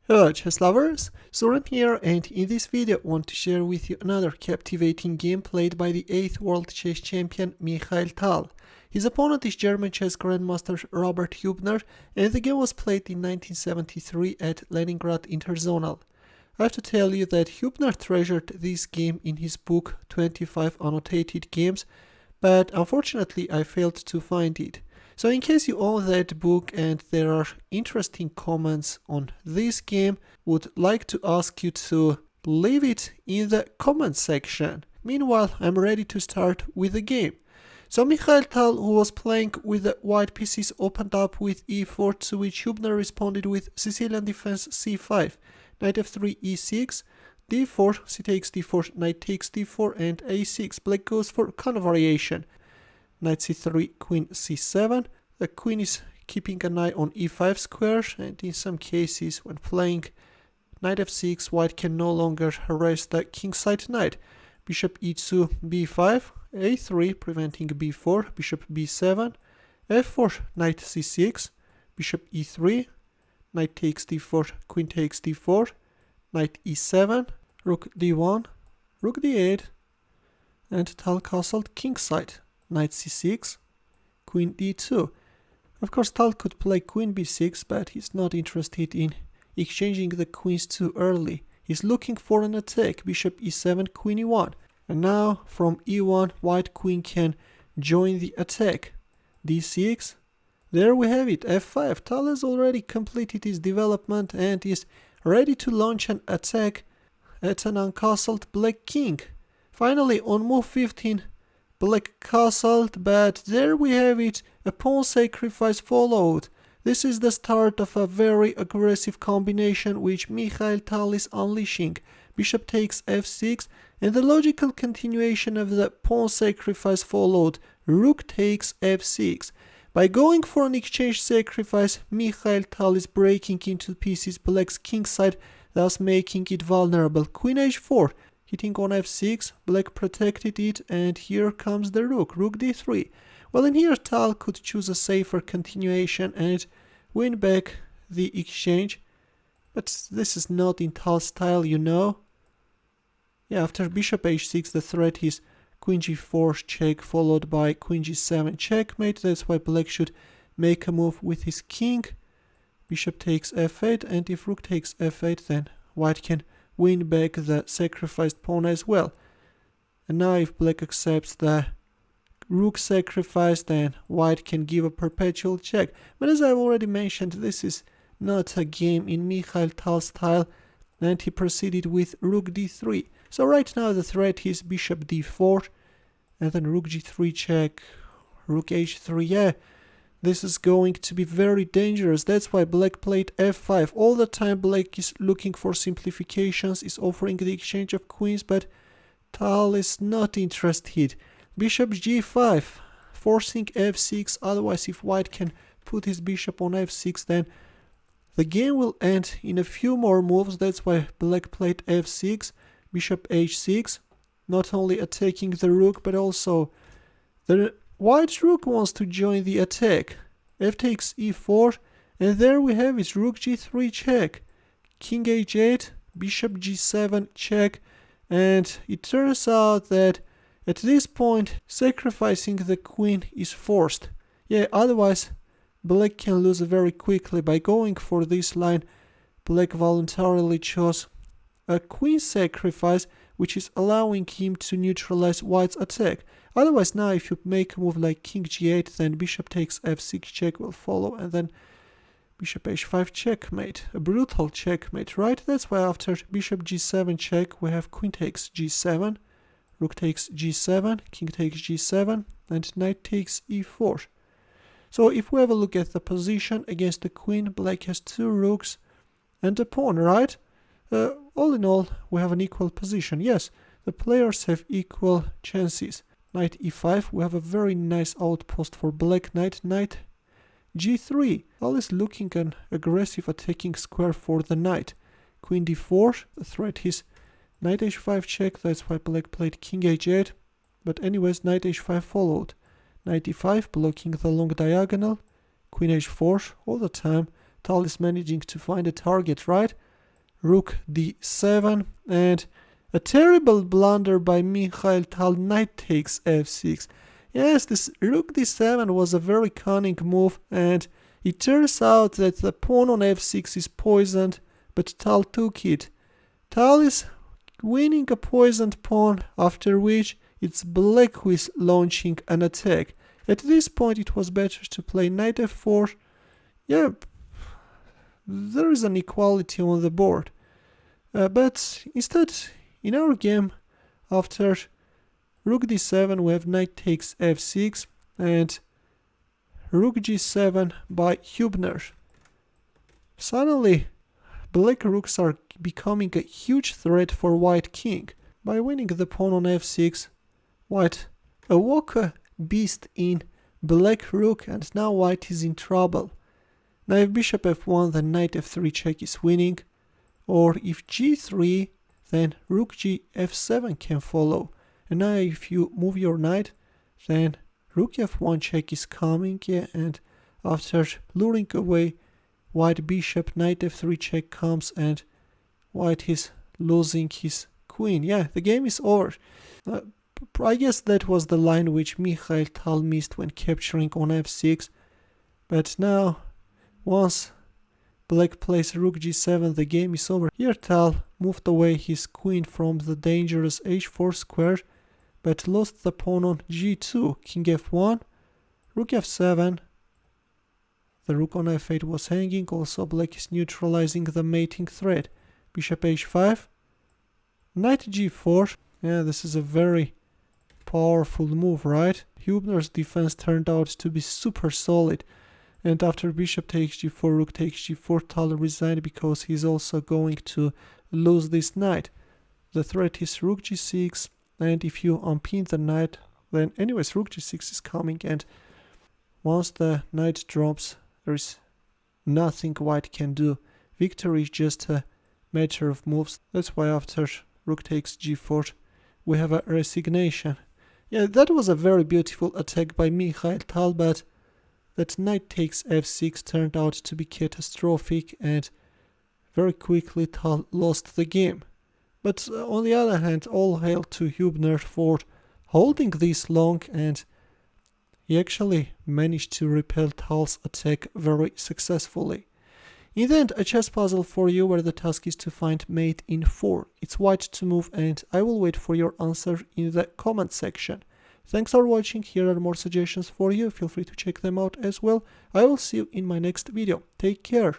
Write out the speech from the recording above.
Hello chess lovers, Suren here, and in this video I want to share with you another captivating game played by the 8th world chess champion Mikhail Tal. His opponent is German chess grandmaster Robert Huebner, and the game was played in 1973 at Leningrad Interzonal. I have to tell you that Huebner treasured this game in his book 25 Annotated Games, but unfortunately I failed to find it. So in case you own that book and there are interesting comments on this game, would like to ask you to leave it in the comment section. Meanwhile, I'm ready to start with the game. So Mikhail Tal, who was playing with the white pieces, opened up with e4, to which Huebner responded with Sicilian defense c5, knight f3 e6, d4, c takes d4, knight takes d4, and a6. Black goes for counter variation. Knight c3, queen c7. The queen is keeping an eye on e5 square, and in some cases when playing knight f6, white can no longer harass the kingside knight. Bishop e2, b5, a3 preventing b4, bishop b7, f4, knight c6, bishop e3, knight takes d4, queen takes d4, knight e7, rook d1, rook d8, and Tal castled kingside. Knight c6, queen d2. Of course, Tal could play queen b6, but he's not interested in exchanging the queens too early. He's looking for an attack. Bishop e7, queen e1. And now, from e1, white queen can join the attack. d6. There we have it, f5. Tal has already completed his development and is ready to launch an attack at an uncastled black king. Finally, on move 15, Black castled, but there we have it, a pawn sacrifice followed. This is the start of a very aggressive combination which Mikhail Tal is unleashing. Bishop takes f6, and the logical continuation of the pawn sacrifice followed. Rook takes f6. By going for an exchange sacrifice, Mikhail Tal is breaking into pieces Black's kingside, thus making it vulnerable. Queen h4. Hitting on f6, Black protected it, and here comes the rook, rook d3. Well, in here Tal could choose a safer continuation and win back the exchange, but this is not in Tal's style, you know. Yeah, after bishop h6, the threat is queen g4 check, followed by queen g7 checkmate. That's why Black should make a move with his king. Bishop takes f8, and if rook takes f8, then white can win back the sacrificed pawn as well. And now if Black accepts the rook sacrifice, then white can give a perpetual check. But as I've already mentioned, this is not a game in Mikhail Tal's style, and he proceeded with rook d3. So right now the threat is bishop d4, and then rook g3 check, rook h3. Yeah, this is going to be very dangerous. That's why Black played f5. All the time Black is looking for simplifications, is offering the exchange of queens, but Tal is not interested. Bishop g5, forcing f6. Otherwise, if white can put his bishop on f6, then the game will end in a few more moves. That's why Black played f6, bishop h6, not only attacking the rook, but also the white rook wants to join the attack. F takes e4, and there we have it, rook g3 check, king h8, bishop g7 check, and it turns out that at this point sacrificing the queen is forced. Yeah, otherwise Black can lose very quickly. By going for this line, Black voluntarily chose a queen sacrifice, which is allowing him to neutralize white's attack. Otherwise, now if you make a move like king g8, then bishop takes f6 check will follow, and then bishop h5 checkmate. A brutal checkmate, right? That's why after bishop g7 check, we have queen takes g7, rook takes g7, king takes g7, and knight takes e4. So if we have a look at the position against the queen, Black has two rooks and a pawn, right? All in all, we have an equal position. Yes, the players have equal chances. Knight e5, we have a very nice outpost for Black knight. Knight g3, Tal is looking an aggressive attacking square for the knight. Queen d4, the threat is knight h5 check, that's why Black played king h8. But anyways, knight h5 followed. Knight e5, blocking the long diagonal. Queen h4, all the time Tal is managing to find a target, right? rook d7, and a terrible blunder by Mikhail Tal, knight takes f6. Yes, this rook d7 was a very cunning move, and it turns out that the pawn on f6 is poisoned, but Tal took it. Tal is winning a poisoned pawn, after which it's black who is launching an attack. At this point it was better to play knight f4. Yeah, there is an equality on the board. But instead, in our game, after rook d7 we have knight takes f6 and rook g7 by Huebner. Suddenly, black rooks are becoming a huge threat for white king. By winning the pawn on f6, white awoke a beast in black rook, and now white is in trouble. Now if bishop f1, then knight f3 check is winning, or if g3, then rook g f7 can follow. And now if you move your knight, then rook f1 check is coming, yeah, and after luring away white bishop, knight f3 check comes, and white is losing his queen. Yeah, the game is over. I guess that was the line which Mikhail Tal missed when capturing on f6. But now, once black plays rook g7, the game is over. Here Tal moved away his queen from the dangerous h4 square, but lost the pawn on g2, king f1, rook f7. The rook on f8 was hanging, also black is neutralizing the mating threat. Bishop h5, knight g4. Yeah, this is a very powerful move, right? Huebner's defense turned out to be super solid. And after bishop takes g4, rook takes g4, Tal resigned because he's also going to lose this knight. The threat is rook g6, and if you unpin the knight, then anyways rook g6 is coming, and once the knight drops, there is nothing white can do. Victory is just a matter of moves. That's why after rook takes g4, we have a resignation. Yeah, that was a very beautiful attack by Mikhail Tal, but that knight takes f6 turned out to be catastrophic, and very quickly Tal lost the game. But on the other hand, all hail to Huebner for holding this long, and he actually managed to repel Tal's attack very successfully. In the end, a chess puzzle for you where the task is to find mate in 4. It's white to move, and I will wait for your answer in the comment section. Thanks for watching. Here are more suggestions for you. Feel free to check them out as well. I will see you in my next video. Take care.